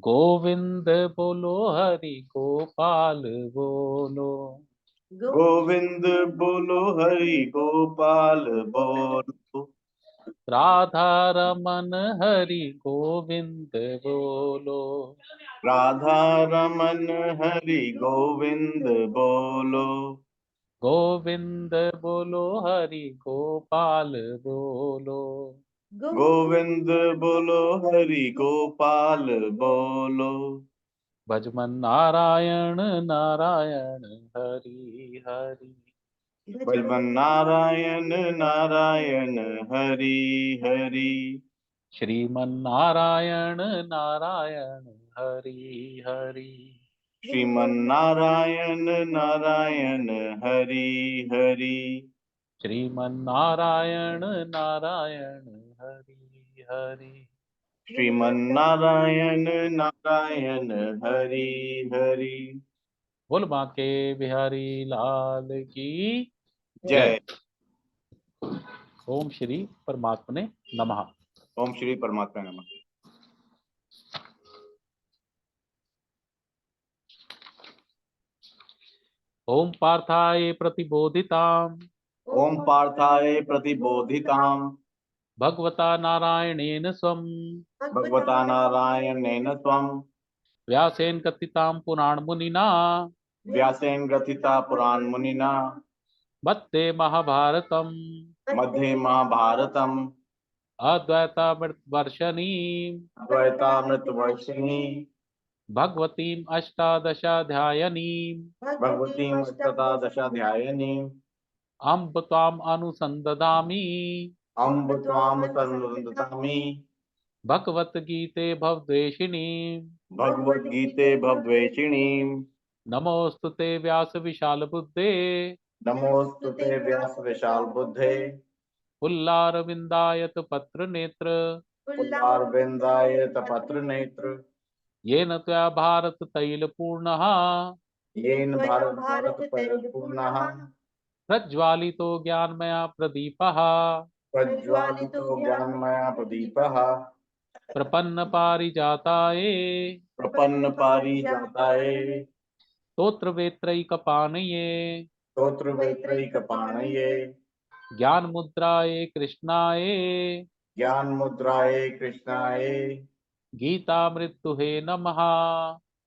गोविंद बोलो हरि गोपाल बोलो। गोविंद बोलो हरि गोपाल बोलो। राधा रमन हरि गोविंद बोलो। राधा रमन हरि गोविंद बोलो। गोविंद बोलो हरि गोपाल बोलो। गोविंद बोलो हरि गोपाल बोलो। भजमन नारायण नारायण हरि हरि। भजमन नारायण नारायण हरि हरि। श्रीमन नारायण नारायण हरि हरि। श्रीमन नारायण नारायण हरि हरि। श्रीमन नारायण नारायण हरि हरि। श्रीमन नारायण नारायण हरि हरि। बोल बांके बिहारी लाल की जय। जय। ओम श्री परमात्मने नमः। ओम श्री परमात्मा नमः। ओम पार्थाय प्रतिबोधिताम् ओम पार्थाय प्रतिबोधिताम् भगवता नारायणेन स्वम् भगवता नारायणेन स्वम् व्यासेन कथितां पुराण मुनिना व्यासेन ग्रथिता पुराण मुनिना मध्ये महाभारतम् मध्ये महाभारतम् अद्वैतामृत वर्षणीम् द्वैतामृत वर्षिणी भगवतीम् अष्टादशाध्यायनीम् भगवतीम् अष्टादशाध्यायिनीम् अम्ब त्वाम् अनुसन्ददामि अम्ब त्वाम संवदतामि भगवत गीते भवद्वेषिणीम् भगवद गीते भवद्वेषिणीम्। नमोस्तुते व्यास विशाल बुद्धे नमोस्तुते व्यास विशाल बुद्धे पुल्लारविन्दायत पत्र नेत्र पुल्लारविन्दाय तपत्र नेत्र येन त्वया भारत तैल पूर्णः येन भारत परिपूर्णः प्रज्वालितो ज्ञानमया प्रदीपः प्रज्वालितो ज्ञानमय प्रदीपः प्रपन्न पारिजाताये प्रपन्न पारिजाताय स्तोत्र वेत्रैकपाणये स्तोत्र वेत्रैकपाणये ज्ञान मुद्राये कृष्णाये ज्ञान मुद्राय कृष्णाय गीतामृतुहे नमः।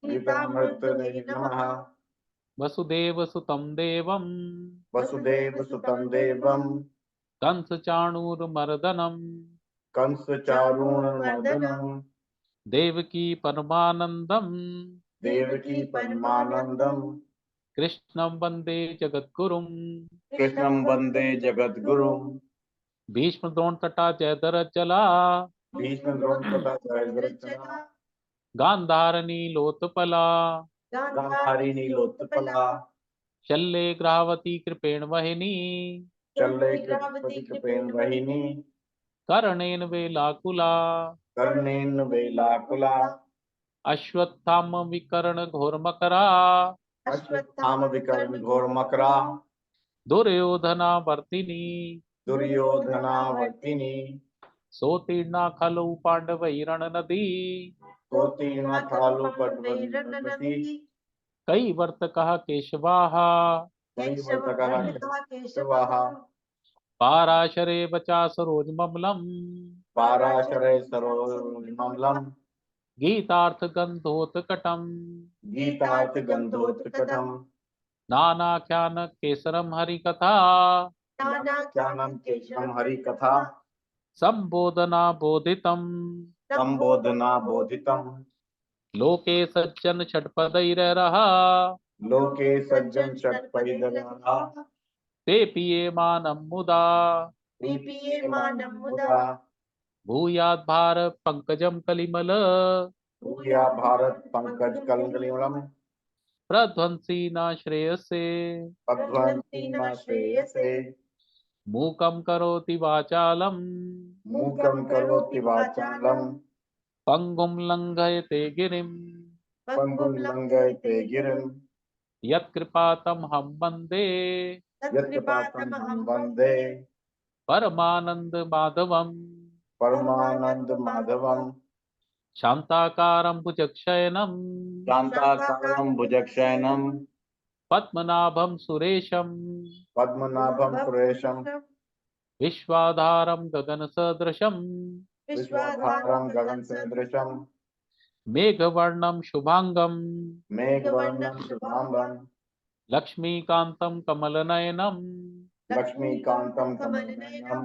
गीतामृतने नमः। वसुदेव सुतं देवं वसुदेव सुतं देवं कंस चाणूरमर्दनम् कंस चारूणमर्दनम् देवकी परमानन्दम् देवकी परमानन्दम् कृष्णं वन्दे जगद्गुरुम्। कृष्णं वन्दे जगद्गुरुम्। भीष्म द्रोण तटा जयद्रथ जला भीष्म द्रोण तथा जयद्रथ गांधारनी लोतपला गांधारी नीलोत्पला शल्ये ग्राहवती कृपेण वहिनी चल्ले कृपति कृपेण वहिनी कर्णेन वेलाकुला कर्णेन वेलाकुला अश्वत्थाम विकर्ण घोरमकरा अश्वत्थाम विकर्ण घोर मकरा दुर्योधना वर्तिनी दुर्योधनावर्तिनी सोतीर्णा खलु पांडवैरण नदी सोतीर्णा खालु पटवती कई वर्तकः केशवाः दैवतकः केशवाः पाराशरे वचा सरोजममलम् पाराशरे सरोजममलम् गीतार्थगन्धोत्कटम् गीतार्थ गन्धोत्कटम् नानाख्यान केसरम हरिकथा नानाख्यानं केशवं हरिकथा संबोधना बोधितम् संबोधना बोधितम् लोके सज्जन षट्पदैररः लोके सज्जन षट्परिदराः ते पीयेमानं मुदा दीप्यमानं मुदा भूयात् भार पंकजम कलिमल भूया भारत पंकज कलिमलम् प्रध्वंसी न श्रेयसे अध्वंसी न श्रेयसे मूकं करोति वाचालम् मूकं करोति वाचालम् पंगुम लंघयते गिरिम् पंगुं लंघयते गिरिम् यत्कृपातमहं वन्दे यत्कृपातमहं वन्दे परमानंद माधवम् परमानंद माधवम् शांताकारं भुजगशयनं शांताकारं भुजगशयनं पद्मनाभं सुरेशं पद्मनाभं सुरेशं विश्वाधारं गगनसदृशं विश्वाधारं गगनसदृशं मेघवर्णं शुभांगं मेघवर्णं शुभांगं लक्ष्मीकान्तं कमलनयनं लक्ष्मीकान्तं कमलनयनं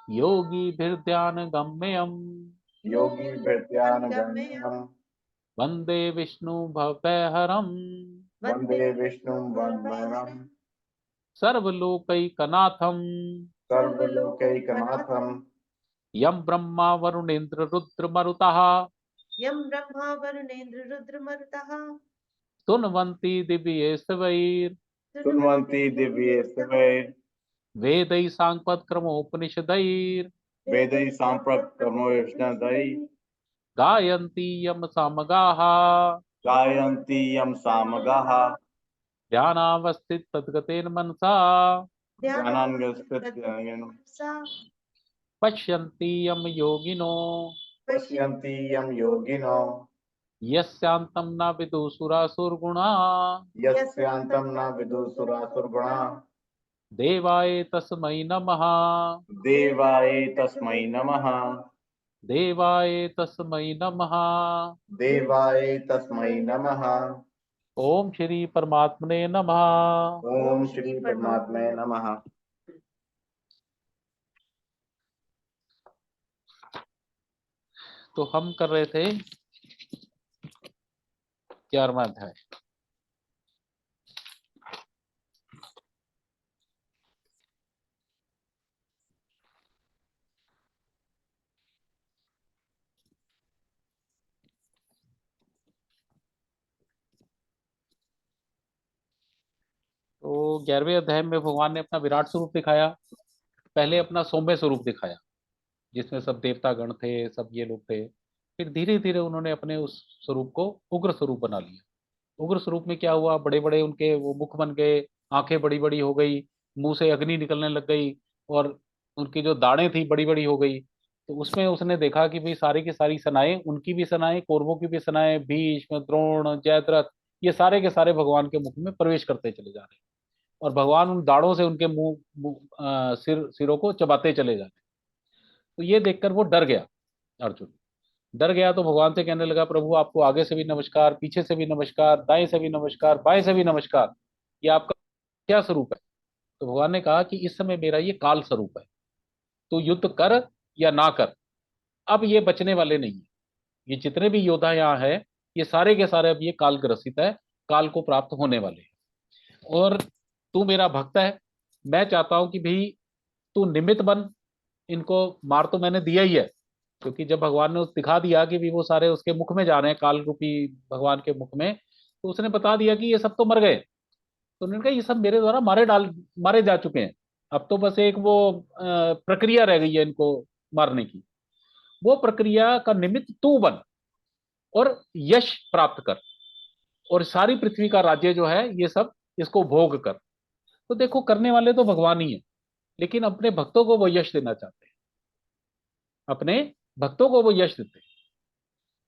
योगिभिर्ध्यानगम्यं योगिभिर्ध्यानगम्यं वन्दे विष्णु भवभयहरं वन्दे विष्णुं वन्दनं सर्वलोकैकनाथं सर्वलोकैकनाथं यं ब्रह्मा वरुणेन्द्र रुद्रमरुतः यं ब्रह्मा वरुणेन्द्र रुद्रमरुतः स्तुन्वन्ति दिव्यैस्तवैर् शृण्वन्ति दिव्यैस्तवैः वेदैः साङ्गपदक्रमोपनिषदैर् वेदैः साम्प्रतमोपनिषदैः गायन्ति यं सामगाः गायन्ति यं सामगाः ध्यानावस्थित तद्गतेन मनसा ध्यानान्वितस्य पश्यन्ति यं योगिनो पश्यन्ति यं योगिनो यस्यान्तं न विदुषुरासुरगुणा यस्यान्तं न विदुषुरासुरगुणा देवाय तस्मै नमः देवाय तस्मै नमः देवाय तस्मै नमः। देवाय तस्मै नमः। ओम श्री परमात्मने नमः। ओम श्री परमात्मे नमः। तो हम कर रहे थे 11वां अध्याय। तो 11वें अध्याय में भगवान ने अपना विराट स्वरूप दिखाया, पहले अपना सौम्य स्वरूप दिखाया जिसमें सब देवता गण थे, सब ये लोग थे। फिर धीरे धीरे उन्होंने अपने उस स्वरूप को उग्र स्वरूप बना लिया। उग्र स्वरूप में क्या हुआ, बड़े बड़े उनके वो मुख बन गए, आंखें बड़ी बड़ी हो गई, मुंह से अग्नि निकलने लग गई और उनकी जो दाढ़ें थी बड़ी बड़ी हो गई। तो उसमें उसने देखा कि भाई सारी की सारी सेनाएं, उनकी भी सेनाएं, कौरवों की भी सेनाएं, भीष्म, द्रोण, जयद्रथ, ये सारे के सारे भगवान के मुख में प्रवेश करते चले जा रहे हैं और भगवान उन दाढ़ों से उनके सिरों को चबाते चले जा रहे हैं। तो ये देखकर वो डर गया, अर्जुन डर गया। तो भगवान से कहने लगा, प्रभु आपको आगे से भी नमस्कार, पीछे से भी नमस्कार, दाएं से भी नमस्कार, बाएं से भी नमस्कार, ये आपका क्या स्वरूप है? तो भगवान ने कहा कि इस समय मेरा ये काल स्वरूप है, तो युद्ध कर या ना कर, अब ये बचने वाले नहीं है। ये जितने भी योद्धा यहाँ है ये सारे के सारे अब ये काल ग्रसित है, काल को प्राप्त होने वाले हैं। और तू मेरा भक्त है, मैं चाहता हूं कि भाई तू निमित्त बन, इनको मार तो मैंने दिया ही है, क्योंकि जब भगवान ने दिखा दिया कि भी वो सारे उसके मुख में जा रहे हैं, काल रूपी भगवान के मुख में, तो उसने बता दिया कि ये सब तो मर गए। तो उन्होंने कहा ये सब मेरे द्वारा मारे जा चुके हैं, अब तो बस एक वो प्रक्रिया रह गई है इनको मारने की। वो प्रक्रिया का निमित्त तू बन और यश प्राप्त कर और सारी पृथ्वी का राज्य जो है ये सब इसको भोग कर। तो देखो करने वाले तो भगवान ही है, लेकिन अपने भक्तों को वो यश देना चाहते हैं, अपने भक्तों को वो यश देते हैं।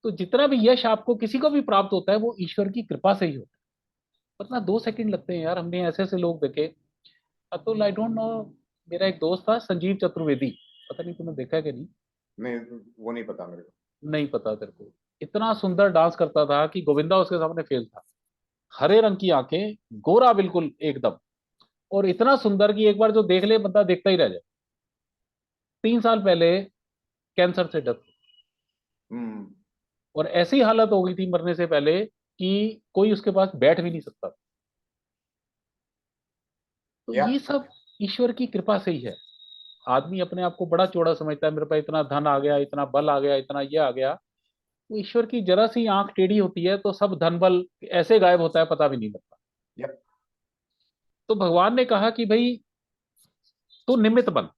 तो जितना भी यश आपको किसी को भी प्राप्त होता है वो ईश्वर की कृपा से ही होता है, वरना 2 सेकंड लगते हैं यार। हमने ऐसे ऐसे लोग देखे। अतुल, आई डोंट नो, मेरा एक दोस्त था संजीव चतुर्वेदी, पता नहीं तुमने देखा है कि नहीं? नहीं, वो नहीं पता मेरे को। नहीं पता तेरे को? इतना सुंदर डांस करता था कि गोविंदा उसके सामने फेल था। हरे रंग की आंखें, गोरा बिल्कुल एकदम, और इतना सुंदर कि एक बार जो देख ले बंदा देखता ही रह जाए। 3 साल पहले कैंसर से डेथ, और ऐसी हालत हो गई थी मरने से पहले कि कोई उसके पास बैठ भी नहीं सकता। तो ये सब ईश्वर की कृपा से ही है। आदमी अपने आप को बड़ा चौड़ा समझता है, मेरे पास इतना धन आ गया, इतना बल आ गया, इतना ये आ गया। तो ईश्वर की जरा सी आंख टेढ़ी होती है तो सब धन बल ऐसे गायब होता है, पता भी नहीं लगता। तो भगवान ने कहा कि भाई तू निमित्त बन,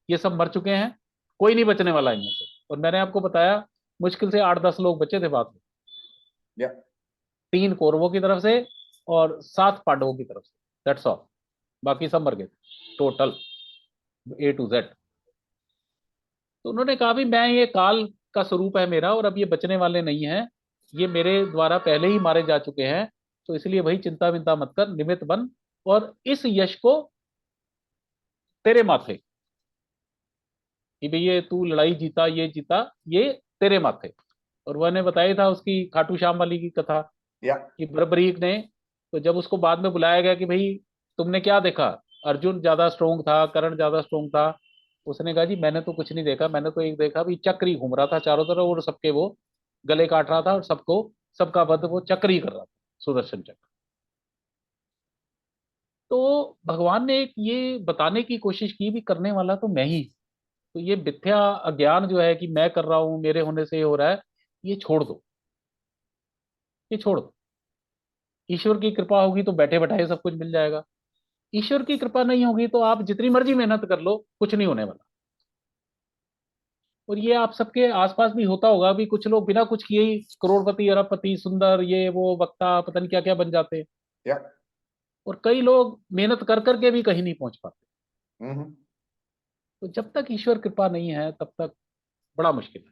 ये सब मर चुके हैं, कोई नहीं बचने वाला इनमें से। और मैंने आपको बताया मुश्किल से 8-10 लोग बचे थे बाद में, 3 कौरवों की तरफ से और 7 पांडवों की तरफ से, दैट्स ऑल। बाकी सब मर गए टोटल A to Z। तो उन्होंने कहा भी मैं ये काल का स्वरूप है मेरा, और अब ये बचने वाले नहीं हैं, ये मेरे द्वारा पहले ही मारे जा चुके हैं। तो इसलिए भाई चिंता विंता मत कर, निमित्त बन, और इस यश को तेरे माथे, कि भाई ये तू लड़ाई जीता, ये जीता, ये तेरे माथे। और वह ने बताया था उसकी खाटू श्याम वाली की कथा, या कि बर्बरीक ने, तो जब उसको बाद में बुलाया गया कि भाई तुमने क्या देखा, अर्जुन ज्यादा स्ट्रोंग था, कर्ण ज्यादा स्ट्रोंग था, उसने कहा जी मैंने तो कुछ नहीं देखा, मैंने तो एक देखा भी चक्र ही घूम रहा था चारों तरफ, और सबके वो गले काट रहा था, और सबको, सबका वध वो चक्र ही कर रहा था, सुदर्शन चक्र। तो भगवान ने एक ये बताने की कोशिश की भी करने वाला तो मैं ही, तो ये मिथ्या अज्ञान जो है कि मैं कर रहा हूं, मेरे होने से ये हो रहा है, ये छोड़ दो, ये छोड़ दो। ईश्वर की कृपा होगी तो बैठे बैठाए सब कुछ मिल जाएगा, ईश्वर की कृपा नहीं होगी तो आप जितनी मर्जी मेहनत कर लो, कुछ नहीं होने वाला। और ये आप सबके आसपास भी होता होगा, भी कुछ लोग बिना कुछ किए ही करोड़पति, अरबपति, सुंदर, ये वो वक्ता, पता नहीं क्या क्या बन जाते हैं। या और कई लोग मेहनत कर करके भी कहीं नहीं पहुंच पाते। हम्म तो जब तक ईश्वर कृपा नहीं है तब तक बड़ा मुश्किल है।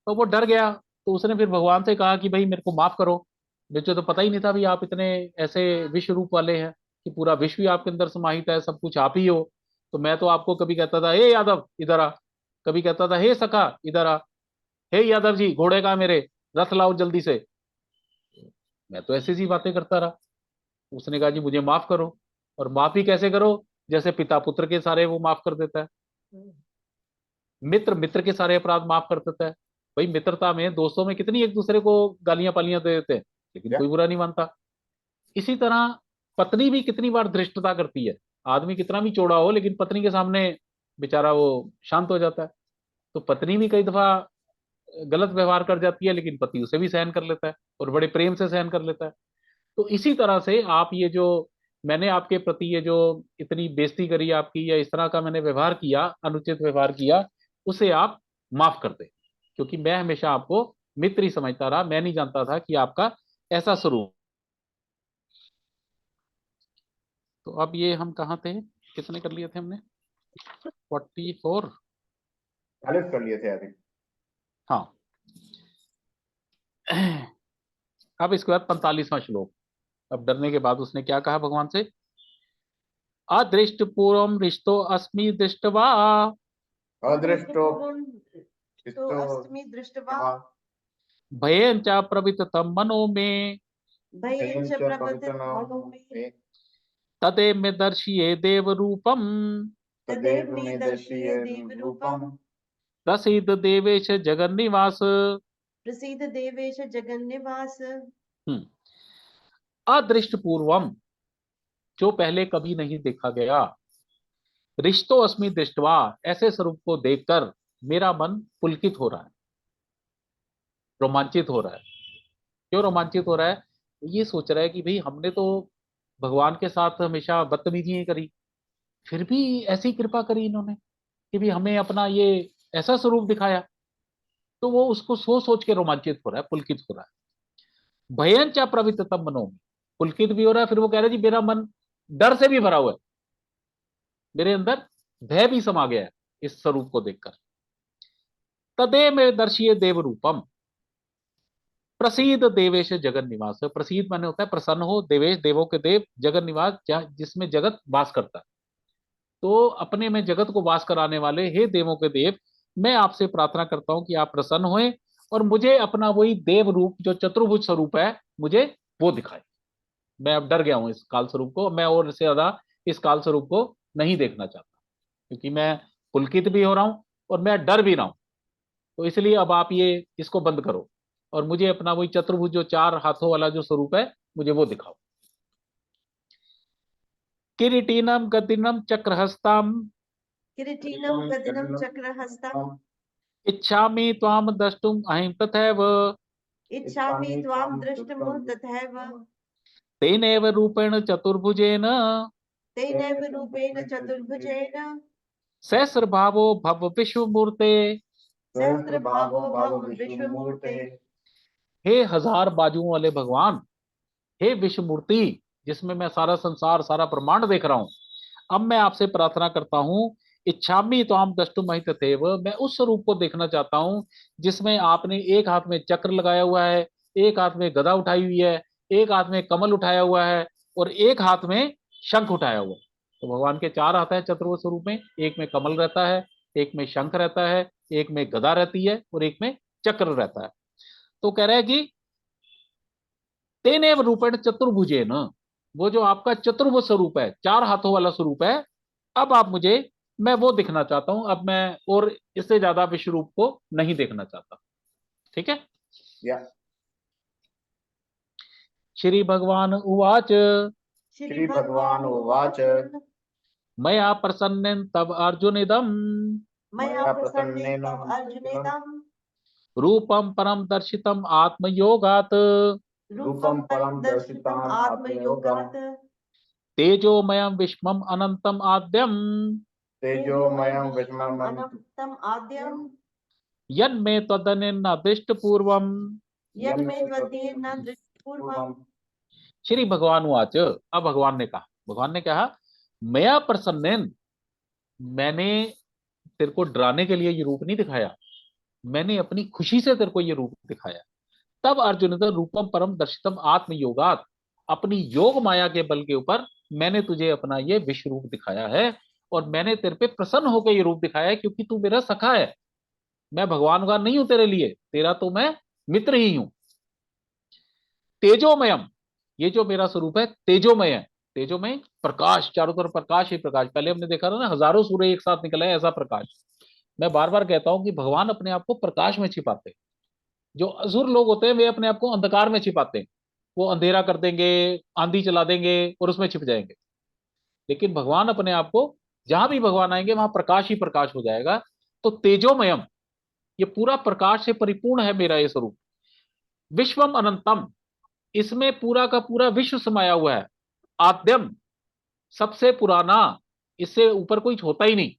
तो वो डर गया, तो उसने फिर भगवान से कहा कि भाई मेरे को माफ करो, मुझे तो पता ही नहीं था भी आप इतने ऐसे विश्व रूप वाले हैं, कि पूरा विश्व ही आपके अंदर समाहित है, सब कुछ आप ही हो। तो मैं तो आपको कभी कहता था हे यादव इधर आ, कभी कहता था हे सखा इधर आ, हे यादव जी घोड़े का मेरे, रथ लाओ जल्दी से, मैं तो ऐसी सी बातें करता रहा। उसने कहा जी मुझे माफ करो। और माफ ही कैसे करो, जैसे पिता पुत्र के सारे वो माफ कर देता है, मित्र मित्र के सारे अपराध माफ कर देता है। भाई मित्रता में, दोस्तों में कितनी एक दूसरे को गालियां पालियां दे देते हैं, लेकिन या कोई बुरा नहीं मानता। इसी तरह पत्नी भी कितनी बार धृष्टता करती है, आदमी कितना भी चौड़ा हो लेकिन पत्नी के सामने बेचारा वो शांत हो जाता है। तो पत्नी भी कई दफा गलत व्यवहार कर जाती है, लेकिन पति उसे भी सहन कर लेता है, और बड़े प्रेम से सहन कर लेता है। तो इसी तरह से आप ये जो, मैंने आपके प्रति ये जो इतनी बेइज्जती करी आपकी, या इस तरह का मैंने व्यवहार किया, अनुचित व्यवहार किया, उसे आप माफ कर दे, क्योंकि मैं हमेशा आपको मित्र ही समझता रहा, मैं नहीं जानता था कि आपका ऐसा स्वरूप। तो अब ये हम कहाँ थे, कितने कर लिए थे हमने, 44। 40 कर लिए थे आई थिंक। हाँ। अब इसके बाद 45वां श्लोक। अब डरने के बाद उसने क्या कहा भगवान से, अदृष्ट पूर्वम रिश्तो अस्मि दृष्टवा, अदृष्टो तो इष्टो अस्मि दृष्टवा भयं च प्रविततम मनो में, भयं च च प्रवर्तित पवित्रनो मनो मे मे तदेव में दर्शिये देव रूपम, तदेव मे दर्शय देव रूपम प्रसीद देवेश जगन्निवास। प्रसीद देवेश जगन्निवास। अदृष्ट पूर्वम, जो पहले कभी नहीं देखा गया, रिश्तो अस्मि दृष्टवा, ऐसे स्वरूप को देखकर मेरा मन पुलकित हो रहा है, रोमांचित हो रहा है। क्यों रोमांचित हो रहा है, ये सोच रहा है कि भाई हमने तो भगवान के साथ हमेशा बदतमीजी करी, फिर भी ऐसी कृपा करी इन्होंने कि भी हमें अपना ये ऐसा स्वरूप दिखाया। तो वो उसको सोच सोच के रोमांचित हो रहा है, पुलकित हो रहा है। भयं च प्रविततम मनो में, पुलकित भी हो रहा है, फिर वो कह रहा है जी मेरा मन डर से भी भरा हुआ है, मेरे अंदर भय भी समा गया है इस स्वरूप को देखकर। तदे में दर्शिये देव रूपम, प्रसीद देवेश जगन निवास। प्रसीद माने होता है प्रसन्न हो, देवेश देवों के देव, जगन निवास जिसमें जगत वास करता है। तो अपने में जगत को वास कराने वाले हे देवों के देव, मैं आपसे प्रार्थना करता हूं कि आप प्रसन्न होएं, और मुझे अपना वही देव रूप जो चतुर्भुज स्वरूप है, मुझे वो दिखाए। मैं अब डर गया हूं इस काल स्वरूप को, मैं और इससे ज्यादा इस काल स्वरूप को नहीं देखना चाहता, क्योंकि मैं पुलकित भी हो रहा हूं और मैं डर भी रहा हूं। तो इसलिए अब आप ये इसको बंद करो, और मुझे अपना वही चतुर्भुज जो चार हाथों वाला जो स्वरूप है, मुझे वो दिखाओ। किरीटीनम गदिनम चक्रहस्ताम, किरीटिनं गदिनं चक्रहस्तम् इच्छामि त्वाम द्रष्टुम अहिं तथैव, इच्छामि त्वां द्रष्टुं तथैव तेनैव रूपेण चतुर्भुजेन, तेनैव रूपेण चतुर्भुजेन सहस्रभावो भव विश्वमूर्ते। सहस्रभावो भव विश्वमूर्ते। हे हजार बाजुओं वाले भगवान, हे विश्वमूर्ति, जिसमें मैं सारा संसार, सारा ब्रह्मांड देख रहा हूं, अब मैं आपसे प्रार्थना करता हूं, इच्छामि त्वाम द्रष्टुमहितथैव, मैं उस स्वरूप को देखना चाहता हूं जिसमें आपने एक हाथ में चक्र लगाया हुआ है, एक हाथ में गदा उठाई हुई है, एक हाथ में कमल उठाया हुआ है और एक हाथ में शंख उठाया हुआ है। तो भगवान के चार हाथ हैं चतुर्भुज स्वरूप में, एक में कमल रहता है, एक में शंख रहता है, एक में गदा रहती है और एक में चक्र रहता है। तो कह रहा है कि तेनेव रूपेण चतुर्भुजेन, वो जो आपका चतुर्भुज स्वरूप है, चार हाथों वाला स्वरूप है, अब आप मुझे, मैं वो दिखना चाहता हूं, अब मैं और इससे ज्यादा विश्व रूप को नहीं देखना चाहता। ठीक है। या श्री भगवान उवाच श्री भगवान उवाच मया प्रसन्नेन तब अर्जुनिदम मया प्रसन्नेन तव अर्जुनिदं रूपम परम दर्शितम आत्मयोगात रूपं परं दर्शितं आत्मयोगात् तेजोमयम विश्वम अनंतम आद्यम तेजोमयं विश्वम् अनन्तम् आद्यं यन्मे त्वदनेन दृष्ट पूर्वम। यन्मे त्वदीयेन दृष्टपूर्वम्। श्री भगवान वाच, अब भगवान ने कहा मया प्रसन्नेन, मैंने तेरे को डराने के लिए ये रूप नहीं दिखाया, मैंने अपनी खुशी से तेरे को ये रूप दिखाया। तब अर्जुन रूपम परम दर्शितम आत्मयोगात, अपनी योग माया के बल के ऊपर मैंने तुझे अपना ये विश्व रूप दिखाया है और मैंने तेरे पे प्रसन्न होकर ये रूप दिखाया है क्योंकि तू मेरा सखा है। मैं भगवान का नहीं हूं तेरे लिए, तेरा तो मैं मित्र ही हूं। तेजोमयम, ये जो मेरा स्वरूप है तेजोमय है, तेजोमय प्रकाश, चारों तरफ प्रकाश ही प्रकाश। पहले हमने देखा था ना, हजारों सूर्य एक साथ निकला है, ऐसा प्रकाश। मैं बार बार कहता हूं कि भगवान अपने आप को प्रकाश में छिपाते हैं। जो असुर लोग होते हैं वे अपने आप को अंधकार में छिपाते हैं, वो अंधेरा कर देंगे, आंधी चला देंगे और उसमें छिप जाएंगे। लेकिन भगवान अपने आप को, जहां भी भगवान आएंगे वहां प्रकाश ही प्रकाश हो जाएगा। तो तेजोमयम, ये पूरा प्रकाश से परिपूर्ण है मेरा ये स्वरूप। विश्वम अनंतम, इसमें पूरा का पूरा विश्व समाया हुआ है। आद्यम, सबसे पुराना, इससे ऊपर कोई होता ही नहीं।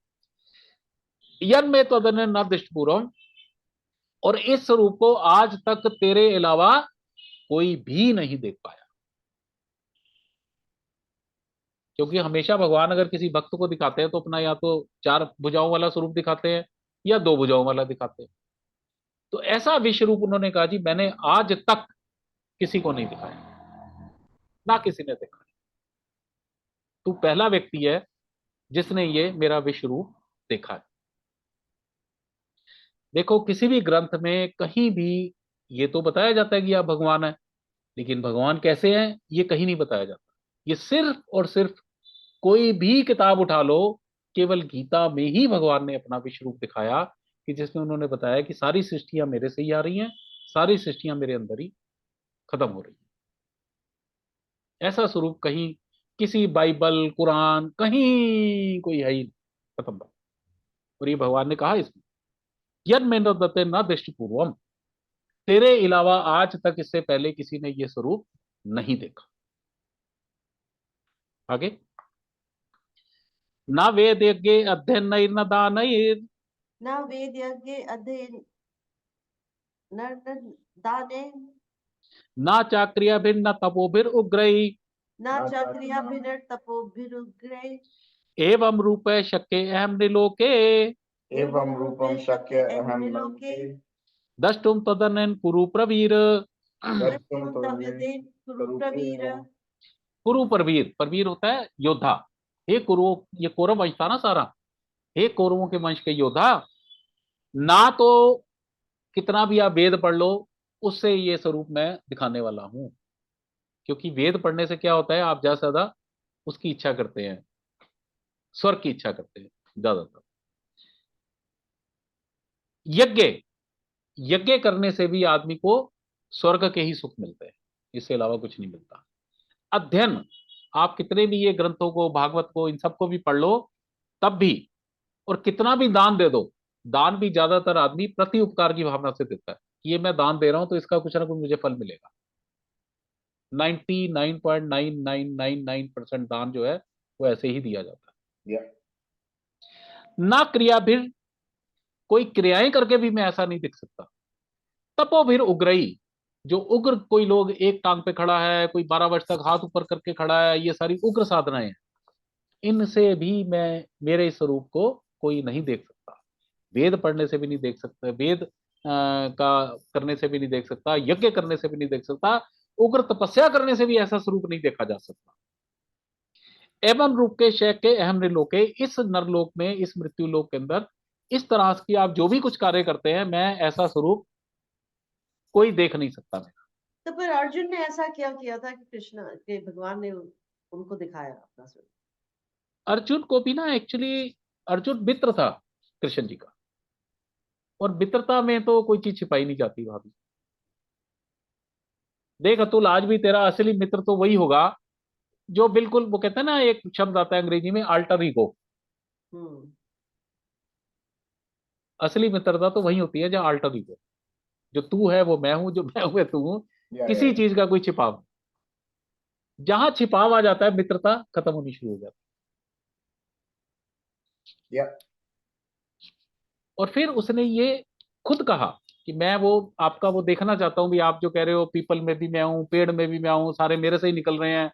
यन में तदन न दृष्टपूर्वम, और इस स्वरूप को आज तक तेरे अलावा कोई भी नहीं देख पाया। क्योंकि हमेशा भगवान अगर किसी भक्त को दिखाते हैं तो अपना या तो चार भुजाओं वाला स्वरूप दिखाते हैं या दो भुजाओं वाला दिखाते हैं। तो ऐसा विश्व रूप उन्होंने कहा जी मैंने आज तक किसी को नहीं दिखाया, ना किसी ने देखा। तू पहला व्यक्ति है जिसने ये मेरा विश्व रूप देखा है। देखो किसी भी ग्रंथ में कहीं भी ये तो बताया जाता है कि आप भगवान है, लेकिन भगवान कैसे हैं ये कहीं नहीं बताया जाता। ये सिर्फ और सिर्फ, कोई भी किताब उठा लो, केवल गीता में ही भगवान ने अपना विश्व रूप दिखाया, कि जिसमें उन्होंने बताया कि सारी सृष्टियां मेरे से ही आ रही हैं, सारी सृष्टियां मेरे अंदर ही खत्म हो रही है। ऐसा स्वरूप कहीं किसी बाइबल कुरान कहीं कोई है ही नहीं, खत्म बात। और ये भगवान ने कहा इसमें, यद में दत्ते न दृष्टि पूर्वम, तेरे अलावा आज तक इससे पहले किसी ने ये स्वरूप नहीं देखा। आगे, न वेद यज्ञ अध्ययन न दान न वेदयज्ञे अध्ययन न दाने न चाक्रिया भिन्न तपोभिर उग्रही न चक्रियाभिर्तपोभिरुग्रे एवं रूप शक्य अहम निलोके एवं रूपं शक्य अहं लोके दष्टुम तदनन कुरु प्रवीर। द्रष्टुं तव्यदेन कुरुप्रवीर। कुरु प्रवीर, प्रवीर होता है योद्धा। हे कुरु, ये कौरव वंश था ना सारा, हे कौरवों के वंश के योद्धा, ना तो कितना भी आप वेद पढ़ लो उससे ये स्वरूप मैं दिखाने वाला हूं। क्योंकि वेद पढ़ने से क्या होता है, आप ज्यादा से ज्यादा उसकी इच्छा करते हैं, स्वर्ग की इच्छा करते हैं ज्यादातर। यज्ञ, यज्ञ करने से भी आदमी को स्वर्ग के ही सुख मिलते हैं, इससे अलावा कुछ नहीं मिलता। अध्ययन, आप कितने भी ये ग्रंथों को, भागवत को, इन सबको भी पढ़ लो तब भी, और कितना भी दान दे दो, दान भी ज्यादातर आदमी प्रति उपकार की भावना से देता है कि ये मैं दान दे रहा हूं तो इसका कुछ ना कुछ मुझे फल मिलेगा। 99.9999% दान जो है वो ऐसे ही दिया जाता है। या ना क्रिया भी, कोई क्रियाएं करके भी मैं ऐसा नहीं दिख सकता। तपो भी उग्रही, जो उग्र कोई लोग, एक टांग पे खड़ा है, कोई 12 वर्ष तक हाथ ऊपर करके खड़ा है, ये सारी उग्र साधनाएं हैं, इनसे भी मैं मेरे इस स्वरूप को कोई नहीं देख सकता, वेद पढ़ने से भी नहीं देख सकता, वेद का करने से भी नहीं देख सकता, यज्ञ करने से भी नहीं देख सकता, उग्र तपस्या करने से भी ऐसा स्वरूप नहीं देखा जा सकता। एवं रूप के शय के अहम नृलोके, इस नरलोक में, इस मृत्यु लोक के अंदर इस तरह की आप जो भी कुछ कार्य करते हैं, मैं ऐसा स्वरूप कोई देख नहीं सकता। मैं तो फिर अर्जुन ने ऐसा क्या किया था कि कृष्ण के भगवान ने उनको दिखाया अपना स्वरूप? अर्जुन को भी ना एक्चुअली, अर्जुन मित्र था कृष्ण जी का, और मित्रता में तो कोई चीज छिपाई नहीं जाती भाभी। देख अतुल, आज भी तेरा असली मित्र तो वही होगा जो बिल्कुल, वो कहते हैं ना, एक शब्द आता है अंग्रेजी में, अल्टर ईगो। हम्म। असली मित्रता तो वही होती है जहाँ अल्टर ईगो, जो तू है वो मैं हूं, जो मैं हूं वो तू हूं, किसी चीज का कोई छिपाव। जहां छिपाव आ जाता है, मित्रता खत्म होनी शुरू हो जाती या है। और फिर उसने ये खुद कहा कि मैं वो आपका वो देखना चाहता हूं भी, आप जो कह रहे हो पीपल में भी मैं हूं, पेड़ में भी मैं हूं, सारे मेरे से ही निकल रहे हैं,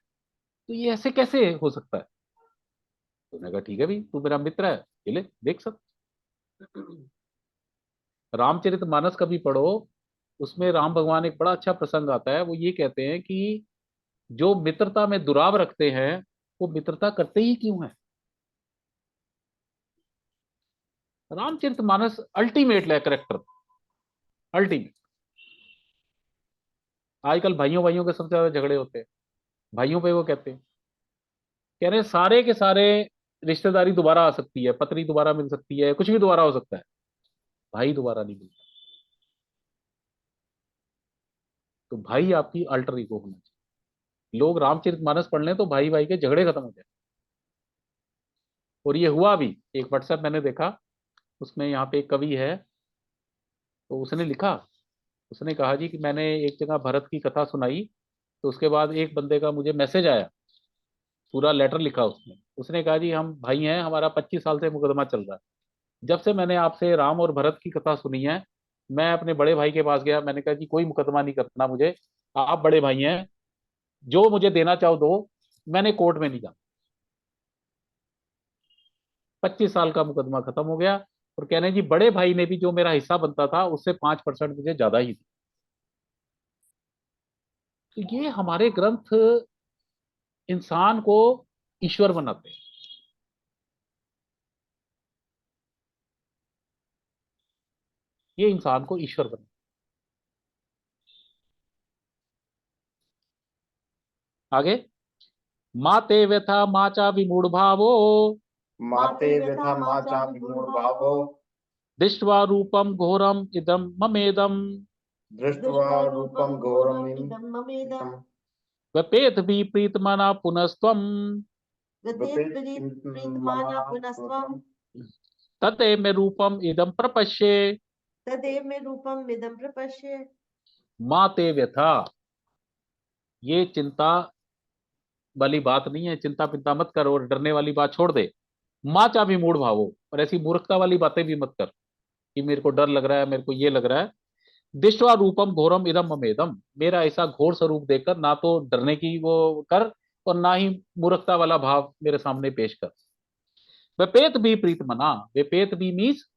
तो ये ऐसे कैसे हो सकता है? तो मैंने कहा ठीक है भाई, तू मेरा मित्र है, चले देख सब। रामचरितमानस का भी पढ़ो, उसमें राम भगवान एक बड़ा अच्छा प्रसंग आता है, वो ये कहते हैं कि जो मित्रता में दुराव रखते हैं वो मित्रता करते ही क्यों है। रामचरितमानस अल्टीमेट है करेक्टर, अल्टीमेट। आजकल भाइयों भाइयों के सबसे ज्यादा झगड़े होते हैं, भाइयों पे वो कहते हैं, कह रहे हैं सारे के सारे रिश्तेदारी दोबारा आ सकती है, पत्नी दोबारा मिल सकती है, कुछ भी दोबारा हो सकता है, भाई दोबारा नहीं मिलता। तो भाई आपकी अल्टर ईगो होना चाहिए। लोग रामचरितमानस पढ़ लें तो भाई भाई के झगड़े खत्म हो जाए। और ये हुआ भी, एक व्हाट्सएप मैंने देखा, उसमें यहाँ पे एक कवि है, तो उसने लिखा, उसने कहा जी कि मैंने एक जगह भरत की कथा सुनाई, तो उसके बाद एक बंदे का मुझे मैसेज आया, पूरा लेटर लिखा उसने। उसने कहा जी हम भाई हैं, हमारा 25 साल से मुकदमा चल रहा है, जब से मैंने आपसे राम और भरत की कथा सुनी है, मैं अपने बड़े भाई के पास गया, मैंने कहा जी कोई मुकदमा नहीं करना मुझे, आप बड़े भाई हैं, जो मुझे देना चाहो दो, मैंने कोर्ट में नहीं जाना। 25 साल का मुकदमा खत्म हो गया। और कहने जी बड़े भाई ने भी जो मेरा हिस्सा बनता था उससे 5% मुझे ज्यादा ही दी। तो ये हमारे ग्रंथ इंसान को ईश्वर बनाते हैं। ये इंसान को ईश्वर बनाते हैं। आगे, माते व्यथा माचा विमूढ़ भावो, माते व्यथा माचा विमूढ़ भावो, दृष्ट्वा रूपम घोरम इदम ममेदम, दृष्ट्वा रूपम घोरम इदं ममेदं व्यपेत भी प्रीतमना पुनस्त्वम, गतेत् प्रीतमाना पुनस्त्वं तते में रूपम इदम प्रपश्ये, तदेव मे रूपम इदं प्रपश्य। माते व्यथा। ये चिंता वाली बात नहीं है, चिंता पिंता मत कर और डरने वाली बात छोड़ दे। माचा भी मूड भावो, और ऐसी मूर्खता वाली बातें भी मत कर कि मेरे को डर लग रहा है, मेरे को ये लग रहा है। दृष्ट्वा रूपम घोरम इदम ममेदम, मेरा ऐसा घोर स्वरूप देखकर ना तो डरने की वो कर, और ना ही मूर्खता वाला भाव मेरे सामने पेश कर। विपेत भी प्रीत मना, विपेत भी मीन्स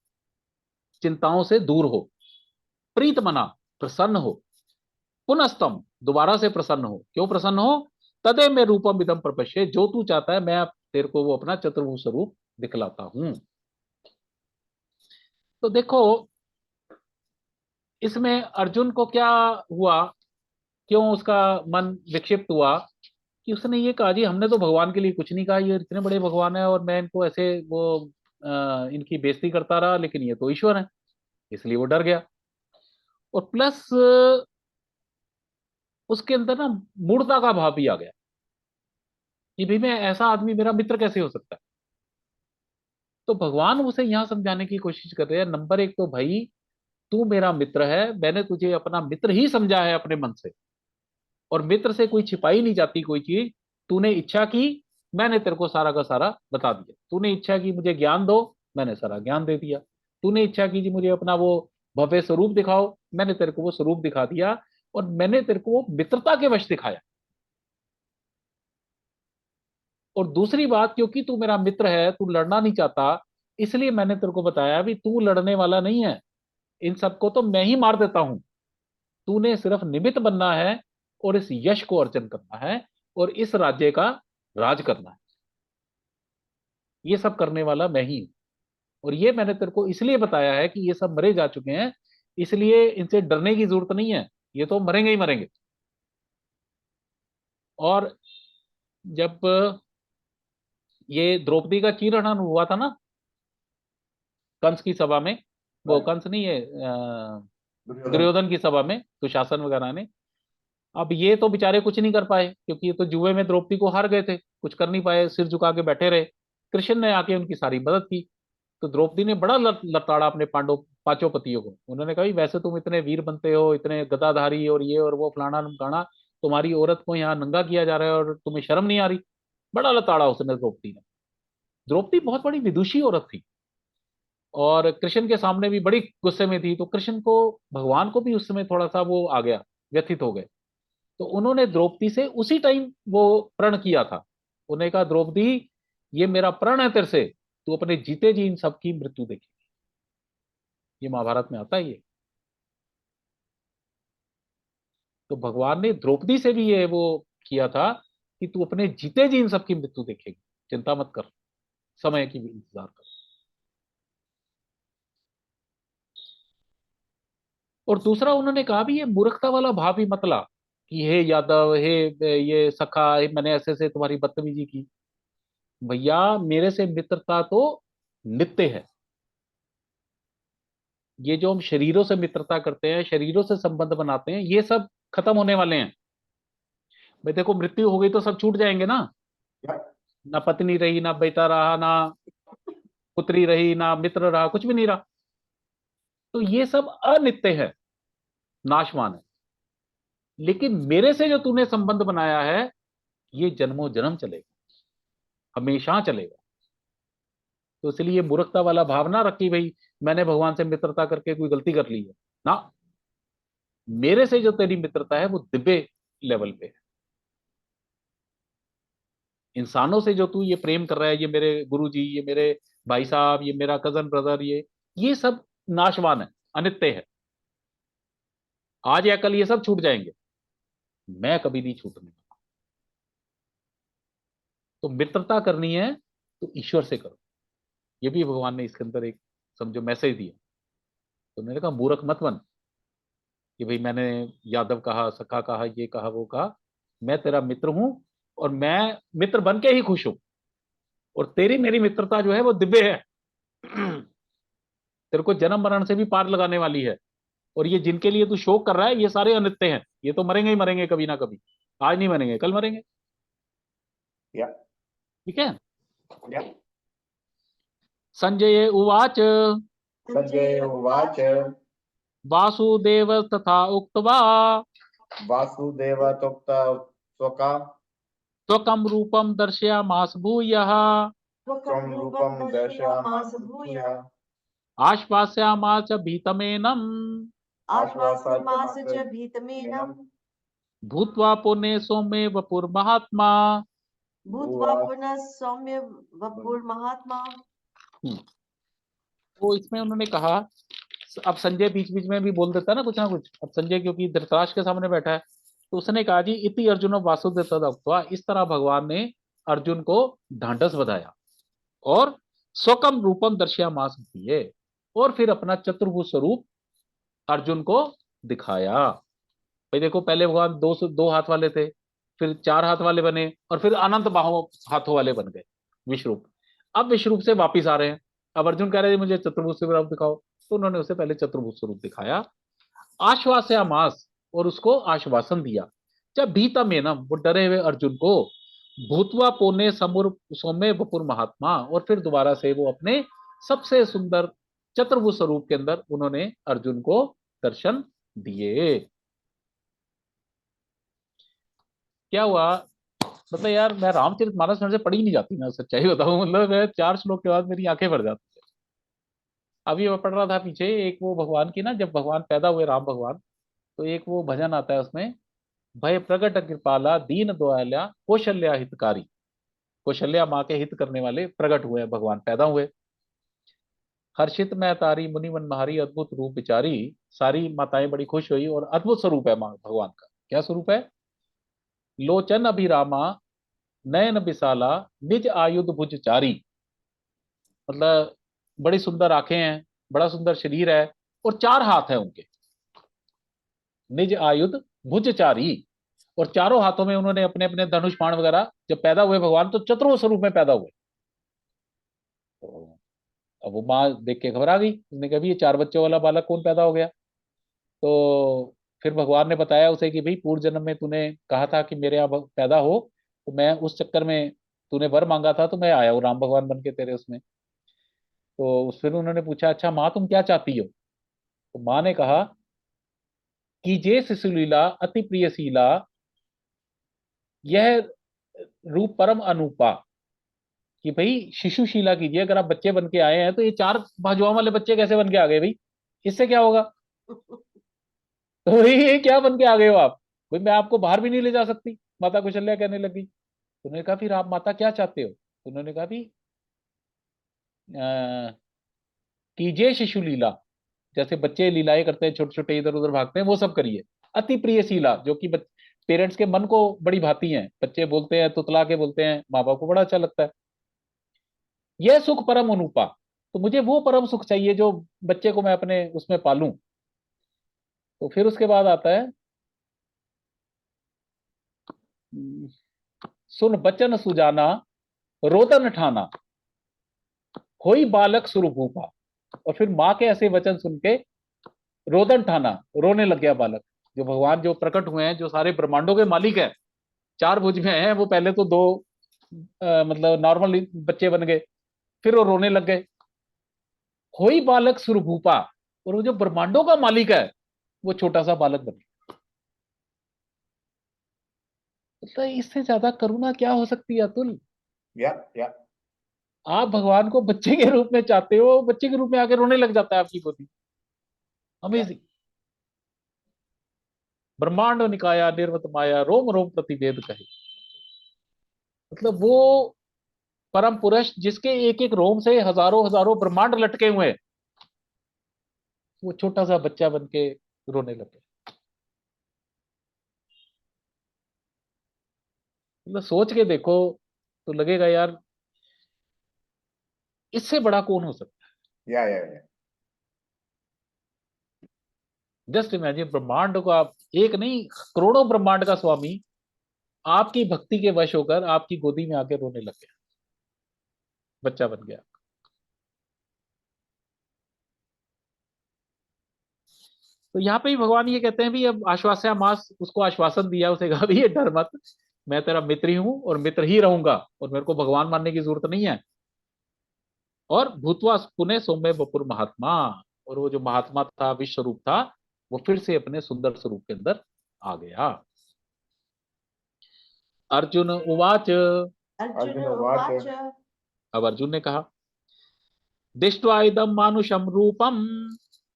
चिंताओं से दूर हो, प्रीत मना प्रसन्न हो, पुनस्तम दोबारा से प्रसन्न हो। क्यों प्रसन्न हो? तदे में रूपम इदम प्रपश्य, जो तू चाहता है मैं तेरे को वो अपना चतुर्भुज स्वरूप दिखलाता हूं। तो देखो इसमें अर्जुन को क्या हुआ, क्यों उसका मन विक्षिप्त हुआ, कि उसने ये कहा जी हमने तो भगवान के लिए कुछ नहीं कहा, ये इतने बड़े भगवान है और मैं इनको ऐसे वो इनकी बेइज्जती करता रहा, लेकिन ये तो ईश्वर है, इसलिए वो डर गया। और प्लस उसके अंदर ना मूढ़ता का भाव भी आ गया कि भाई मैं ऐसा आदमी मेरा मित्र कैसे हो सकता है। तो भगवान उसे यहां समझाने की कोशिश कर रहे हैं, नंबर एक तो भाई तू मेरा मित्र है, मैंने तुझे अपना मित्र ही समझा है अपने मन से, और मित्र से कोई छिपाई नहीं जाती कोई चीज। तूने इच्छा की, मैंने तेरे को सारा का सारा बता दिया। तूने इच्छा की मुझे ज्ञान दो, मैंने सारा ज्ञान दे दिया। तूने इच्छा की जी मुझे अपना वो भव्य स्वरूप दिखाओ, मैंने तेरे को वो स्वरूप दिखा दिया, और मैंने तेरे को वो मित्रता के वश दिखाया। और दूसरी बात, क्योंकि तू मेरा मित्र है, तू लड़ना नहीं चाहता, इसलिए मैंने तेरे को बताया भी तू लड़ने वाला नहीं है, इन सबको तो मैं ही मार देता हूं, तूने सिर्फ निमित्त बनना है और इस यश को अर्जन करना है और इस राज्य का राज करना है, ये सब करने वाला मैं ही हूं। और ये मैंने तेरे को इसलिए बताया है कि ये सब मरे जा चुके हैं, इसलिए इनसे डरने की जरूरत नहीं है, ये तो मरेंगे ही मरेंगे। और जब ये द्रौपदी का चीरहरण हुआ था ना कंस की सभा में, वो कंस नहीं है दुर्योधन। दुर्योधन की सभा में, दुशासन वगैरह ने, अब ये तो बेचारे कुछ नहीं कर पाए क्योंकि ये तो जुए में द्रौपदी को हार गए थे, कुछ कर नहीं पाए, सिर झुका के बैठे रहे। कृष्ण ने आके उनकी सारी मदद की। तो द्रौपदी ने बड़ा लताड़ा अपने पांडव पांचों पतियों को, उन्होंने कहा "भाई, वैसे तुम इतने वीर बनते हो, इतने गदाधारी और ये और वो फलाना ढमकाना, तुम्हारी औरत को यहाँ नंगा किया जा रहा है और तुम्हें शर्म नहीं आ रही"। बड़ा लताड़ा उसने द्रौपदी ने। द्रौपदी बहुत बड़ी विदुषी औरत थी और कृष्ण के सामने भी बड़ी गुस्से में थी, तो कृष्ण को, भगवान को भी उस समय थोड़ा सा वो आ गया, व्यथित हो गए। तो उन्होंने द्रौपदी से उसी टाइम वो प्रण किया था। उन्होंने कहा द्रौपदी, ये मेरा प्रण है तेरे से, तू अपने जीते जी इन सबकी मृत्यु देखी। ये महाभारत में आता है ये। तो भगवान ने द्रौपदी से भी ये वो किया था कि तू अपने जीते जी इन सबकी मृत्यु देखेगी, चिंता मत कर, समय की भी इंतजार कर। और दूसरा उन्होंने कहा भी ये मूर्खता वाला भाव भी मत ला कि हे यादव, हे ये सखा, हे मैंने ऐसे से तुम्हारी बदतमीजी की। भैया मेरे से मित्रता तो नित्य है। ये जो हम शरीरों से मित्रता करते हैं, शरीरों से संबंध बनाते हैं, ये सब खत्म होने वाले हैं। भाई देखो, मृत्यु हो गई तो सब छूट जाएंगे ना, ना पत्नी रही, ना बेटा रहा, ना पुत्री रही, ना मित्र रहा, कुछ भी नहीं रहा। तो ये सब अनित्य है, नाशवान है। लेकिन मेरे से जो तूने संबंध बनाया है, ये जन्मों जन्म चलेगा, हमेशा चलेगा। तो इसलिए मूर्खता वाला भावना रखी भाई मैंने भगवान से मित्रता करके कोई गलती कर ली है ना। मेरे से जो तेरी मित्रता है वो दिव्य लेवल पे है। इंसानों से जो तू ये प्रेम कर रहा है, ये मेरे गुरु जी, ये मेरे भाई साहब, ये मेरा कजन ब्रदर, ये सब नाशवान है, अनित्य है। आज या कल ये सब छूट जाएंगे, मैं कभी नहीं छूटने वाला। तो मित्रता करनी है तो ईश्वर से करो। ये भी भगवान ने इसके अंदर एक समझो मैसेज दिया। तो मैंने कहा मूर्ख मत बन कि भाई मैंने यादव कहा, सखा कहा, ये कहा, वो कहा। मैं तेरा मित्र हूं और मैं मित्र बन के ही खुश हूं। और तेरी मेरी मित्रता जो है वो दिव्य है। तेरे को जन्म मरण से भी पार लगाने वाली है। और ये जिनके लिए तू शोक कर रहा है, ये सारे अनित्य हैं, ये तो मरेंगे ही मरेंगे कभी ना कभी। आज नहीं मरेंगे, कल मरेंगे। या ठीक है। या संजय उवाच संजय उवाच वासुदेव तथा उक्त्वा वासुदेवतोक्त स्वका स्वकं रूपं दर्शयामास भूयः त्वं रूपं दर्शयामास भूयः आश्वास्यामास भीतमेनं आश्वासयामास च भीतमेनं भूत्वा पुण्य सौम्ये वपुर्महात्मा। भूत्वा पुनः सौम्य वपुर्महात्मा। तो इसमें उन्होंने कहा, अब संजय बीच बीच में भी बोल देता है ना कुछ ना कुछ। अब संजय क्योंकि धृतराष्ट्र के सामने बैठा है, तो उसने कहा जी इति अर्जुन वासुदेव तदुक्त्वा, इस तरह भगवान ने अर्जुन को ढांढस बधाया और स्वकम रूपम दर्शयामास दिए, और फिर अपना चतुर्भुज स्वरूप अर्जुन को दिखाया। भाई देखो, पहले भगवान दो हाथ वाले थे, फिर चार हाथ वाले बने, और फिर अनंत बाहों हाथों वाले बन गए विश्वरूप। अब विश्वरूप से वापिस आ रहे हैं। अब अर्जुन कह रहे हैं मुझे चतुर्भुज स्वरूप दिखाओ, तो उन्होंने उसे पहले चतुर्भुज स्वरूप दिखाया। आश्वास्यामास, और उसको आश्वासन दिया। जब भीता मेनम, वो डरे हुए अर्जुन को, भूतवा पोने समुर सौम्य वपुर महात्मा, और फिर दोबारा से वो अपने सबसे सुंदर चतुर्भुज स्वरूप के अंदर उन्होंने अर्जुन को दर्शन दिए। क्या हुआ, मतलब यार मैं रामचरितमानस मेरे से पढ़ी नहीं जाती ना, सच्चाई बताऊं, मतलब मैं 4 श्लोक के बाद मेरी आंखें भर जाती है। अभी मैं पढ़ रहा था पीछे एक वो भगवान की ना, जब भगवान पैदा हुए राम भगवान, तो एक वो भजन आता है उसमें, भय प्रकट कृपाला दीन दयाला कौशल्या हितकारी। कौशल्या माँ के हित करने वाले प्रकट हुए हैं, भगवान पैदा हुए। हर्षित मैं तारी मुनि मन महारी अद्भुत रूप विचारी। सारी माताएं बड़ी खुश हुई और अद्भुत स्वरूप है मां भगवान का। क्या स्वरूप है? लोचन अभिरामा नयन विशाला निज आयुध भुजचारी। मतलब बड़ी सुंदर आंखें हैं, बड़ा सुंदर शरीर है और 4 हाथ है उनके। निज आयुध भुजचारी, और चारों हाथों में उन्होंने अपने अपने धनुष बाण वगैरह। जब पैदा हुए भगवान तो चतुर्थ स्वरूप में पैदा हुए। तो अब वो माँ देख के घबरा गई, उसने कहा भी ये 4 बच्चों वाला बालक कौन पैदा हो गया। तो फिर भगवान ने बताया उसे कि भाई पूर्व जन्म में तूने कहा था कि मेरे यहाँ पैदा हो, तो मैं उस चक्कर में तूने वर मांगा था तो मैं आया हूँ राम भगवान बन के तेरे उसमें। तो फिर उन्होंने पूछा अच्छा माँ तुम क्या चाहती हो। तो माँ ने कहा कि जे शिशुलीला अति प्रियशीला यह रूप परम अनुपा। कि भाई शिशुशीला कीजिए, अगर आप बच्चे बन के आए हैं तो ये 4 बाजुओं वाले बच्चे कैसे बन के आ गए भाई, इससे क्या होगा। तो भाई ये क्या बन के आ गए हो आप, भाई मैं आपको बाहर भी नहीं ले जा सकती, माता कौशल्या कहने लगी। तो उन्होंने कहा फिर आप माता क्या चाहते हो। तो उन्होंने कहा भी कीजिए शिशु लीला, जैसे बच्चे लीलाएं करते हैं, छोटे छोटे इधर उधर भागते हैं, वो सब करिए। अति प्रिय शीला, जो कि पेरेंट्स के मन को बड़ी भाती हैं। बच्चे बोलते हैं, तुतला के बोलते हैं, माँ बाप को बड़ा अच्छा लगता है। यह सुख परम अनुपा, तो मुझे वो परम सुख चाहिए जो बच्चे को मैं अपने उसमें पालूं। तो फिर उसके बाद आता है सुन बचन सुजाना रोदन ठाना होई बालक सुरभूपा। और फिर माँ के ऐसे वचन सुन के रोदन ठाना, रोने लग गया बालक। जो भगवान जो प्रकट हुए हैं, जो सारे ब्रह्मांडों के मालिक है, 4 भुज में हैं, वो पहले तो 2 मतलब नॉर्मल बच्चे बन गए, फिर वो रोने लग गए। होई बालक सुरभूपा, और वो जो ब्रह्मांडों का मालिक है वो छोटा सा बालक बन गया। तो इससे ज्यादा करुणा क्या हो सकती है अतुल। या आप भगवान को बच्चे के रूप में चाहते हो, बच्चे के रूप में आके रोने लग जाता है आपकी गोदी। अमेजिंग। ब्रह्मांड निकाया निर्मत माया रोम रोम प्रतिवेद कहे। मतलब वो परम पुरुष जिसके एक एक रोम से हजारों हजारों ब्रह्मांड लटके हुए, वो छोटा सा बच्चा बन के रोने लगे। मतलब सोच के देखो तो लगेगा यार इससे बड़ा कौन हो सकता या है। जस्ट इमेजिन, ब्रह्मांड को आप, एक नहीं करोड़ों ब्रह्मांड का स्वामी आपकी भक्ति के वश होकर आपकी गोदी में आके रोने लग गया, बच्चा बन गया। तो यहाँ पे ही भगवान ये कहते हैं भी अब आश्वास्य मास, उसको आश्वासन दिया, उसे कहा भी ये डर मत, मैं तेरा मित्र ही हूं और मित्र ही रहूंगा, और मेरे को भगवान मानने की जरूरत नहीं है। और भूतवा पुनः सौम्य बपुर महात्मा, और वो जो महात्मा था, विश्व स्वरूप था, वो फिर से अपने सुंदर स्वरूप के अंदर आ गया। अर्जुन उवाच, अर्जुन उवाच, अब अर्जुन ने कहा दृष्ट्वा इदं मानुषं रूपम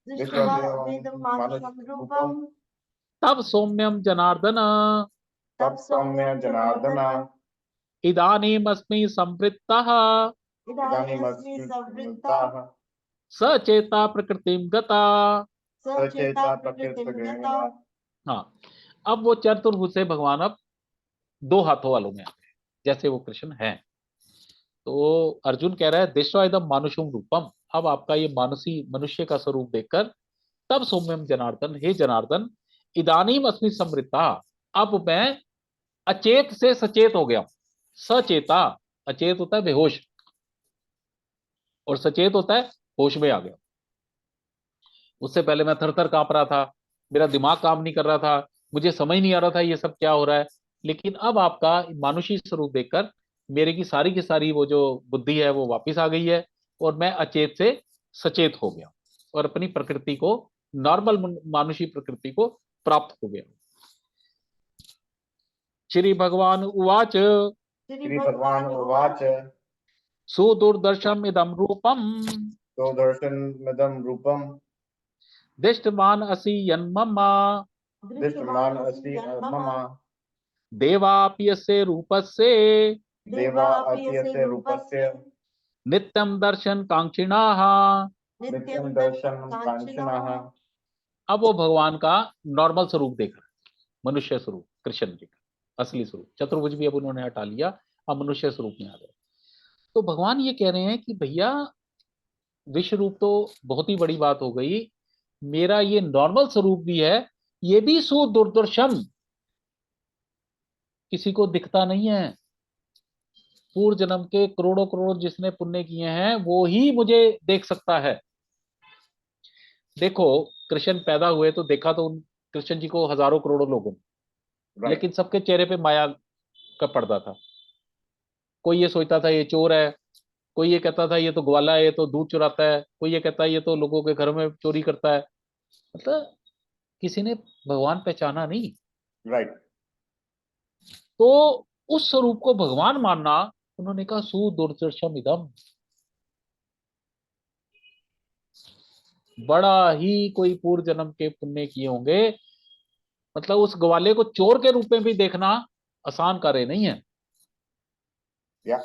दृष्ट्वा इदं मानुषं रूपं तब सौम्यम जनार्दन तब सौम्य जनार्दन इदानीमस्मि संवृत्तः इदानीमस्मि संवृत्तः सचेता प्रकृतिम गता। सचेता प्रकृतिं गता। हाँ, अब वो चतुर्भुज से भगवान अब 2 हाथों वालों में आ गए, जैसे वो कृष्ण हैं। तो अर्जुन कह रहा है दृष्ट्वा इदं मानुषम रूपम, अब आपका ये मानसी मनुष्य का स्वरूप देखकर, तब सौम्यम जनार्दन, हे जनार्दन, इदानीम अस्मि समृता, अब मैं अचेत से सचेत हो गया। सचेता, अचेत होता है बेहोश, और सचेत होता है होश में आ गया। उससे पहले मैं थर थर कांप रहा था, मेरा दिमाग काम नहीं कर रहा था, मुझे समझ नहीं आ रहा था ये सब क्या हो रहा है। लेकिन अब आपका मानुषी स्वरूप देखकर मेरे की सारी वो जो बुद्धि है वो वापस आ गई है, और मैं अचेत से सचेत हो गया और अपनी प्रकृति को, नॉर्मल मानुषी प्रकृति को प्राप्त हो गया। श्री भगवान उवाच, श्री भगवान उवाच सुदुर्दर्शम इदम रूपम तो दर्शनमिदं रूपम दृष्टवान असि यन्मम दृष्टवान अस्मि मम देवाप्यस्य रूपस्य देवा अत्यस्य रूपस्य नित्यं दर्शन कांक्षिणाः नित्यं दर्शनं कांचनः। अब वो भगवान का नॉर्मल स्वरूप देख रहा है, मनुष्य स्वरूप, कृष्ण जी का असली स्वरूप। चतुर्भुज भी अब उन्होंने हटा लिया, अब मनुष्य स्वरूप में आ गए। तो भगवान ये कह रहे हैं कि भैया विश्व रूप तो बहुत ही बड़ी बात हो गई, मेरा ये नॉर्मल स्वरूप भी है, ये भी सुदुर्दर्शन, किसी को दिखता नहीं है। पूर्व जन्म के करोड़ों करोड़ जिसने पुण्य किए हैं वो ही मुझे देख सकता है। देखो कृष्ण पैदा हुए तो देखा तो कृष्ण जी को हजारों करोड़ों लोगों ने, राइट। लेकिन सबके चेहरे पे माया का पर्दा था। कोई ये सोचता था ये चोर है, कोई ये कहता था ये तो ग्वाला है, ये तो दूध चुराता है, कोई ये कहता है ये तो लोगों के घर में चोरी करता है। मतलब किसी ने भगवान पहचाना नहीं। राइट। तो उस स्वरूप को भगवान मानना, उन्होंने कहा सुदुर्दर्शम इदम, बड़ा ही कोई पूर्व जन्म के पुण्य किए होंगे। मतलब उस ग्वाले को चोर के रूप में भी देखना आसान कार्य नहीं है। या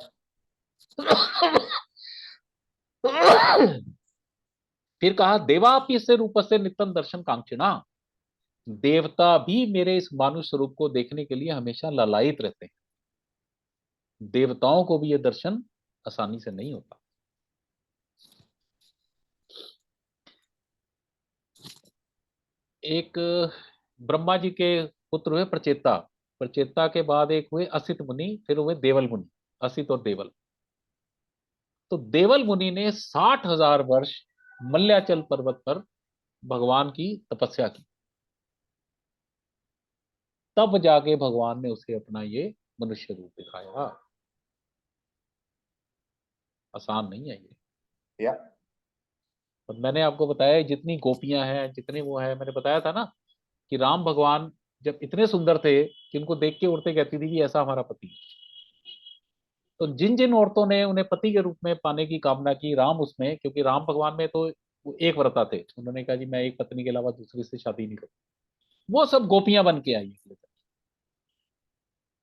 फिर कहा देवापि से रूप से नित्यम दर्शन कांक्षिणा, देवता भी मेरे इस मानुष स्वरूप को देखने के लिए हमेशा ललायित रहते हैं। देवताओं को भी यह दर्शन आसानी से नहीं होता। एक ब्रह्मा जी के पुत्र हुए प्रचेता, प्रचेता के बाद एक हुए असित मुनि, फिर हुए देवल मुनि। असित और देवल। तो देवल मुनि ने 60,000 वर्ष मल्याचल पर्वत पर भगवान की तपस्या की, तब जाके भगवान ने उसे अपना ये मनुष्य रूप दिखाया। आसान नहीं है ये। या और मैंने आपको बताया जितनी गोपियां हैं, जितने वो है, मैंने बताया था ना कि राम भगवान जब इतने सुंदर थे कि उनको देख के औरतें कहती थी कि ऐसा हमारा पति है। तो जिन जिन औरतों ने उन्हें पति के रूप में पाने की कामना की, राम उसमें, क्योंकि राम भगवान में तो वो एक व्रता थे, उन्होंने कहा जी मैं एक पत्नी के अलावा दूसरी से शादी नहीं करूँ, वो सब गोपियां बन के आई।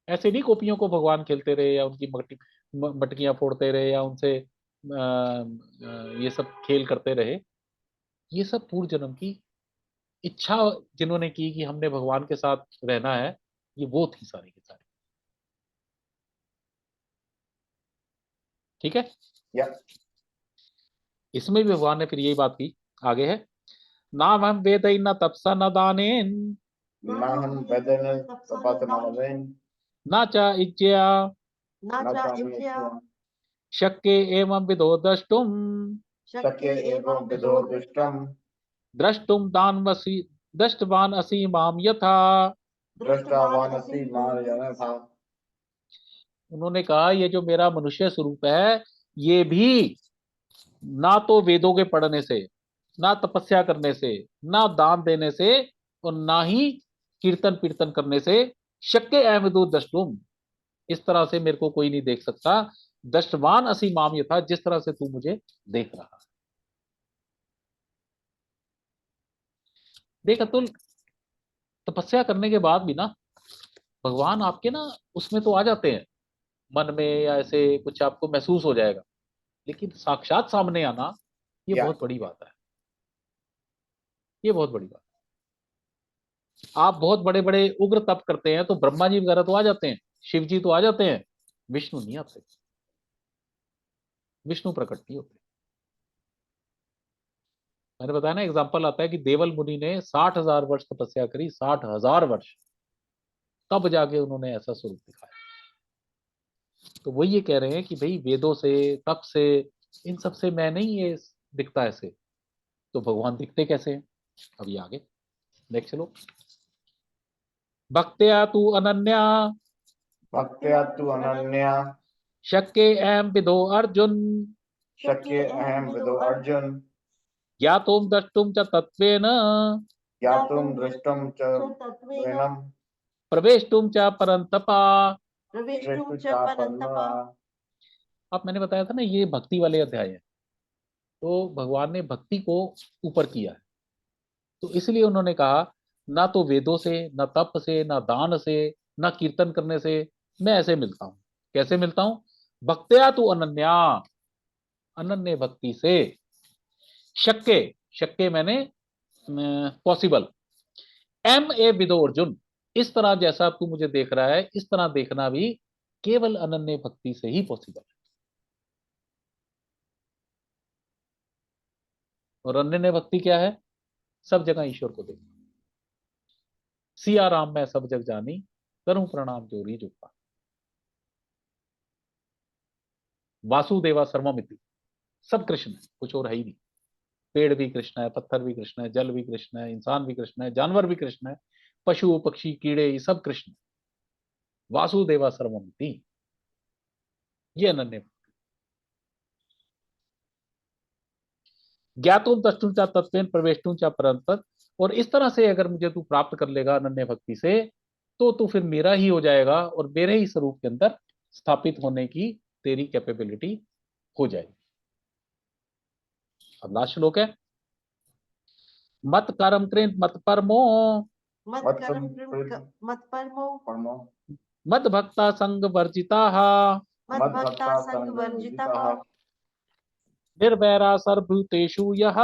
ऐसे नहीं गोपियों को भगवान खेलते रहे या उनकी मटकियां फोड़ते रहे या उनसे ये सब खेल करते रहे। ये सब पूर्व जन्म की इच्छा जिन्होंने की कि हमने भगवान के साथ रहना है, ये वो थी सारी की सारी। ठीक है। या इसमें भी भगवान ने फिर यही बात की, आगे है ना हम वेद न तपसा न दानेन नाहं वेदेन तपसा न च इज्जया न चापयित्वा शक्य एवं विदो द्रष्टुम शक्य एवं विदो दृष्टम द्रष्टुम दानवसी दृष्टवान असि माम यथा। दृष्टवानसि मां था। उन्होंने कहा ये जो मेरा मनुष्य स्वरूप है, ये भी ना तो वेदों के पढ़ने से, ना तपस्या करने से, ना दान देने से, और ना ही कीर्तन कीर्तन करने से शक्य अहमदो दृष्टुम, इस तरह से मेरे को कोई नहीं देख सकता। दृष्टवान असी माम यथा, जिस तरह से तू मुझे देख रहा है। देख अतुल, तपस्या करने के बाद भी ना भगवान आपके ना उसमें तो आ जाते हैं, मन में या ऐसे कुछ आपको महसूस हो जाएगा, लेकिन साक्षात सामने आना ये या बहुत बड़ी बात है। ये बहुत बड़ी बात है। आप बहुत बड़े बड़े उग्र तप करते हैं तो ब्रह्मा जी वगैरह तो आ जाते हैं, शिव जी तो आ जाते हैं, विष्णु नहीं आते। विष्णु प्रकट नहीं होते। मैंने बताया ना, एग्जाम्पल आता है कि देवल मुनि ने 60,000 वर्ष तपस्या करी, 60,000 वर्ष, तब जाके उन्होंने ऐसा स्वरूप दिखाया। तो वो ये कह रहे हैं कि भाई वेदों से, तप से, इन सब से मैं नहीं ये दिखता ऐसे, तो भगवान दिखते कैसे हैं? अब ये आगे देख चलो। भक्त्या तू अनन्या भक्त्या तु अनन्या शक्य एवं विदो अर्जुन शक्य अहम विदो अर्जुन ज्ञातुम द्रष्टुम च तत्वेन ज्ञातुं दृष्टुं च तत्त्वेन प्रवेष्टुम च परंतपा। दृष्टुं च परन्तपा। अब मैंने बताया था ना ये भक्ति वाले अध्याय है, तो भगवान ने भक्ति को ऊपर किया है। तो इसलिए उन्होंने कहा ना तो वेदों से, ना तप से, ना दान से, ना कीर्तन करने से मैं ऐसे मिलता हूं। कैसे मिलता हूं? भक्त्या तू अनन्या, अनन्य भक्ति से। शक्य, शक्य मैंने पॉसिबल। एम ए विदो अर्जुन, इस तरह जैसा तू मुझे देख रहा है इस तरह देखना भी केवल अनन्य भक्ति से ही पॉसिबल है। और अनन्य भक्ति क्या है? सब जगह ईश्वर को देखना। सिया राम मैं सब जग जानी, करूं प्रणाम जोरी जुटा। वासुदेवा सर्वमिति, सब कृष्ण है, कुछ और है ही नहीं। पेड़ भी कृष्ण है, पत्थर भी कृष्ण है, जल भी कृष्ण है, इंसान भी कृष्ण है, जानवर भी कृष्ण है, पशु पक्षी कीड़े ये सब कृष्ण है। वासुदेवा सर्वमिति, ये अनन्य। ज्ञातुम तष्टुम चा तत्वेन प्रवेष्टुम चा परंतत, और इस तरह से अगर मुझे तू प्राप्त कर लेगा अनन्य भक्ति से, तो तू फिर मेरा ही हो जाएगा और मेरे ही स्वरूप के अंदर स्थापित होने की तेरी कैपेबिलिटी हो जाएगी। अब लास्ट श्लोक है, मत कर्म कृत मत परमो, मत मत कर्म कर्म मत परमो, परमो, मद भक्ता संग वर्जिता, मत मत भक्ता भक्ता संग वर्जितः, निर्वैरा सर्वभूतेषु यः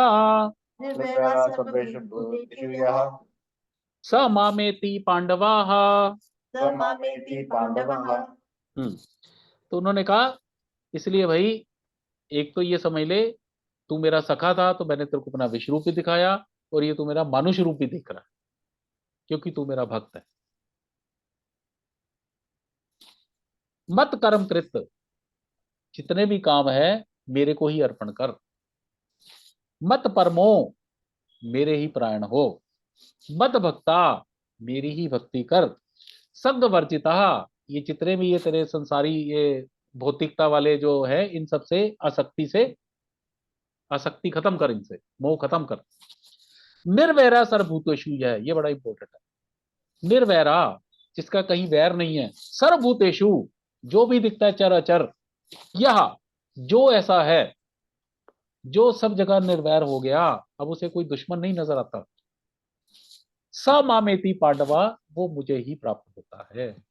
निर्वैरा निर्वैरा सर्वेषु सर्वभूतेषु भूतेषु यः, यः स मामेति पांडवाः। स मामेति पांडवः। तो उन्होंने कहा, इसलिए भाई एक तो ये समझ ले, तू मेरा सखा था तो मैंने तेरे को अपना विश्व रूप भी दिखाया, और ये तू मेरा मानुष रूप भी दिख रहा है क्योंकि तू मेरा भक्त है। मत कर्म कृत, जितने भी काम है मेरे को ही अर्पण कर। मत परमो, मेरे ही परायण हो। मत भक्ता, मेरी ही भक्ति कर। संग वर्जिता, ये जितने भी ये तेरे संसारी ये भौतिकता वाले जो है इन सब से आसक्ति खत्म कर, इनसे मोह खत्म कर। निर्वैरा सर्वभूतेषु, ये बड़ा इंपॉर्टेंट है। निर्वैरा, जिसका कहीं वैर नहीं है। सर्वभूतेषु, जो भी दिखता है चर अचर। यह, जो ऐसा है, जो सब जगह निर्वैर हो गया, अब उसे कोई दुश्मन नहीं नजर आता। स मामेति पांडवा, वो मुझे ही प्राप्त होता है।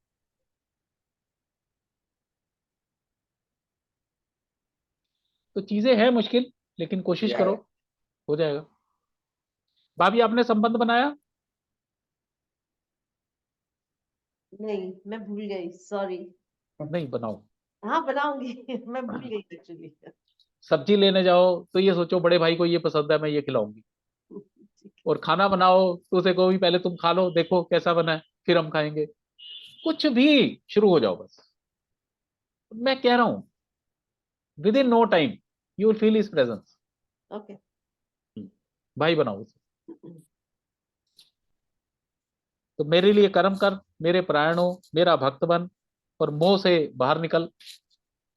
तो चीजें हैं मुश्किल, लेकिन कोशिश करो, हो जाएगा। भाभी आपने संबंध बनाया? नहीं, मैं भूल गई, सॉरी। नहीं बनाओ। हाँ बनाऊंगी मैं भूल गई एक्चुअली। सब्जी लेने जाओ तो ये सोचो बड़े भाई को ये पसंद है, मैं ये खिलाऊंगी। और खाना बनाओ तो उसे कहो भी पहले तुम खा लो, देखो कैसा बना है, फिर हम खाएंगे। कुछ भी शुरू हो जाओ बस। मैं कह रहा हूं within no time you will feel his presence. Okay. भाई बनाओ उसे। तो मेरे लिए कर्म कर, मेरे परायण हो, मेरा भक्त बन, और मोह से बाहर निकल।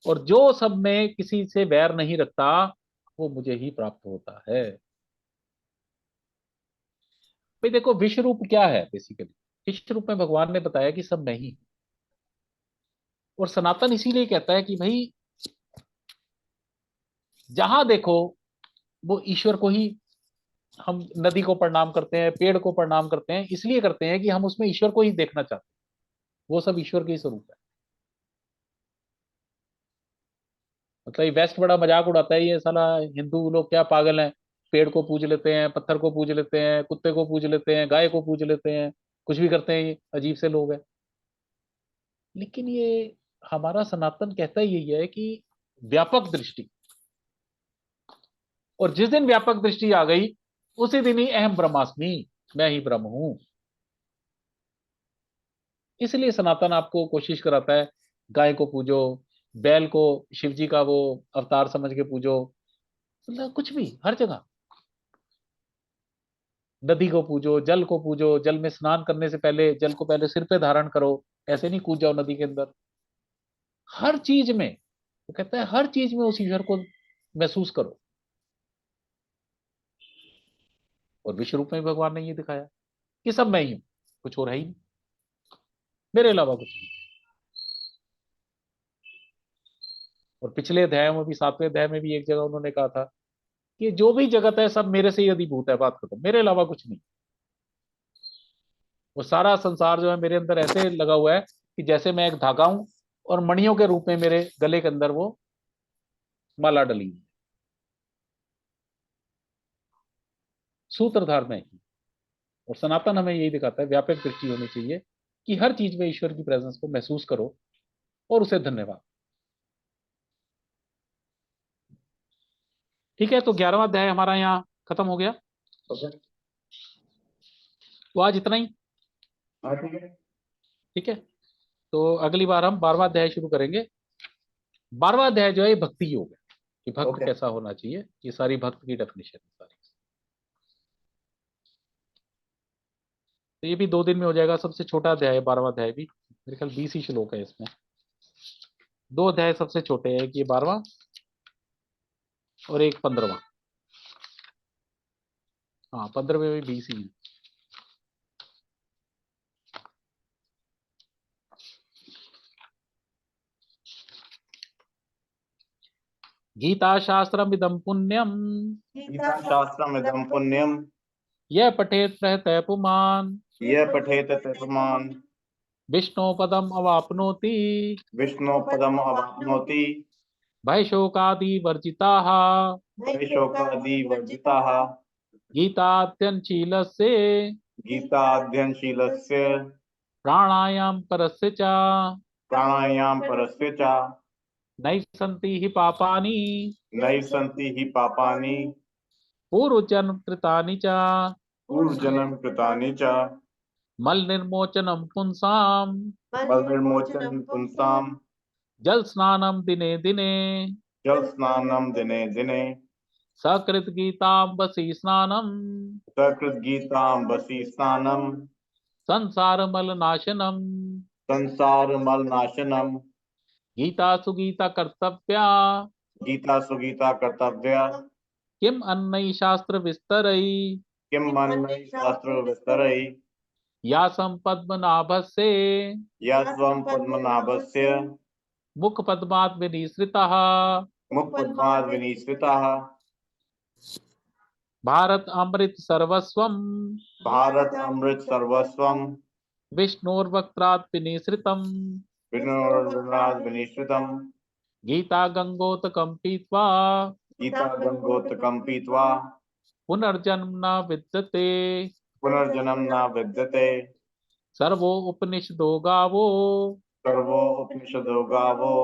और जो सब में किसी से वैर नहीं रखता, वो मुझे ही प्राप्त होता है। भाई देखो, विश्व रूप क्या है बेसिकली? विश्व रूप में भगवान ने बताया कि सब मैं ही हूं। और सनातन इसीलिए कहता है कि भाई जहां देखो वो ईश्वर को ही, हम नदी को प्रणाम करते हैं, पेड़ को प्रणाम करते हैं, इसलिए करते हैं कि हम उसमें ईश्वर को ही देखना चाहते हैं। वो सब ईश्वर के ही स्वरूप है। मतलब ये वेस्ट बड़ा मजाक उड़ाता है, ये साला हिंदू लोग क्या पागल हैं, पेड़ को पूज लेते हैं, पत्थर को पूज लेते हैं, कुत्ते को पूज लेते हैं, गाय को पूज लेते हैं, कुछ भी करते हैं, ये अजीब से लोग हैं। लेकिन ये हमारा सनातन कहता ही यही है कि व्यापक दृष्टि, और जिस दिन व्यापक दृष्टि आ गई उसी दिन ही अहम ब्रह्मास्मि, मैं ही ब्रह्म हूं। इसलिए सनातन आपको कोशिश कराता है, गाय को पूजो, बैल को शिव जी का वो अवतार समझ के पूजो, मतलब कुछ भी हर जगह। नदी को पूजो, जल को पूजो, जल में स्नान करने से पहले जल को पहले सिर पे धारण करो, ऐसे नहीं कूद जाओ नदी के अंदर। हर चीज में वो कहता है, हर चीज में उस ईश्वर को महसूस करो। और विश्व रूप में भगवान ने ये दिखाया कि सब मैं ही हूं, कुछ और है ही नहीं, मेरे अलावा कुछ नहीं। और पिछले अध्याय में भी, 7वें अध्याय में भी एक जगह उन्होंने कहा था कि जो भी जगत है सब मेरे से ही अधिभूत है, बात खत्म, मेरे अलावा कुछ नहीं। वो सारा संसार जो है मेरे अंदर ऐसे लगा हुआ है कि जैसे मैं एक धागा हूं और मणियों के रूप में मेरे गले के अंदर वो माला डली हुई है। सूत्रधार मैं ही। और सनातन हमें यही दिखाता है, व्यापक दृष्टि होनी चाहिए कि हर चीज में ईश्वर की प्रेजेंस को महसूस करो और उसे धन्यवाद। ठीक है, तो 11वां अध्याय हमारा यहाँ खत्म हो गया। ओके। तो आज इतना ही। हाँ ठीक है। ठीक है, तो अगली बार हम 12वां अध्याय शुरू करेंगे। 12वां अध्याय जो है ये भक्ति योग है, कि भक्त ओके। कैसा होना चाहिए। ये सारी भक्त की डेफिनेशन है सारी। तो ये भी 2 दिन में हो जाएगा। सबसे छोटा अध्याय है 12वां अध्याय भी, मेरे ख्याल 20 ही श्लोक है इसमें। 2 अध्याय सबसे छोटे हैं, एक ये 12वां और एक 15वां। हाँ, 15वें में भी 20 ही है। गीता शास्त्रम इदम पुण्यम गीता शास्त्रमिदं पुण्यम यह पठेत प्रहतः पुमान् यः पठेत तत्पुमान् विष्णु पदम अवाप्नोति विष्णुपदम् अवाप्नोति भय शोकादि वर्जिताः शोकादिवर्जिताः। गीतात्यञ्शीलस्य गीताध्ययनशीलस्य प्राणायाम परस्य च प्राणायाम परस्य च नैव सन्ति हि पापानि नैव सन्ति हि पापानि पूर्वजन्म कृतानि च पूर्वजन्म कृतानि च मल निर्मोचनम पुंसाम बलविमोचनं पुंसां जल स्नानम दिने दिने जल स्नानं दिने दिने सकृत गीतांबसी स्नानम सकृत गीतां वसी स्नानं संसार मल नाशनम संसार मल नाशनम गीता सुगीता कर्तव्या गीता सुगीता कर्तव्या किम अन्नई शास्त्र विस्तरई किम मन्मयि शास्त्र विस्तरै या संपद्मनाभस्य या स्वं पद्मनाभस्य मुख पद्मात् विनिसृतः मुखपद्माद् विनिसृताः भारत अमृत सर्वस्वम भारत अमृत सर्वस्वं विष्णोर्वक्त्रात् विनिसृतम् विष्णुर्वक्त्राद् विनिसृतं गीता गंगोतकं पीत्वा गीता गंगोतकं पीत्वा पुनर्जन्म न विद्यते पुनर्जन्म न विद्यते सर्वो उपनिषदो गावो सर्वो उपनिषदो गावो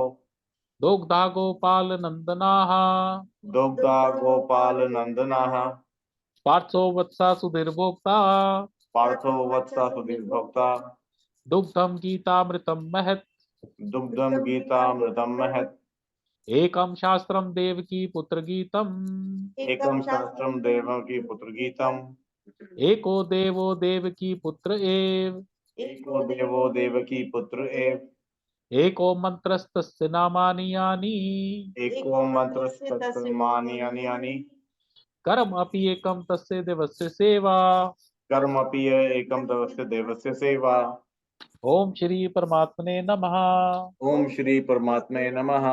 दुग्धा गोपाल नंदनाः दुग्धा गोपाल नंदनाः पार्थो वत्सा सुधीर्भोक्ता पार्थो वत्सा सुधीर्भोक्ता दुग्धम गीतामृतम महत् दुग्धं गीतामृतं महत् एकम शास्त्रम देवकी पुत्र गीतम एकं शास्त्रं देवकी पुत्र गीतम् एको देवो देवकी पुत्र एव एको देवो देवकी पुत्र एव एको मंत्रस्तस्य नामानि यानि एको मंत्रस्तस्मानि यानि कर्म अपि एकम तस्य देवस्य सेवा। कर्मपि एकं तवस्य देवस्य सेवा। ओम श्री परमात्मने नमः। ओम श्री परमात्मे नमः।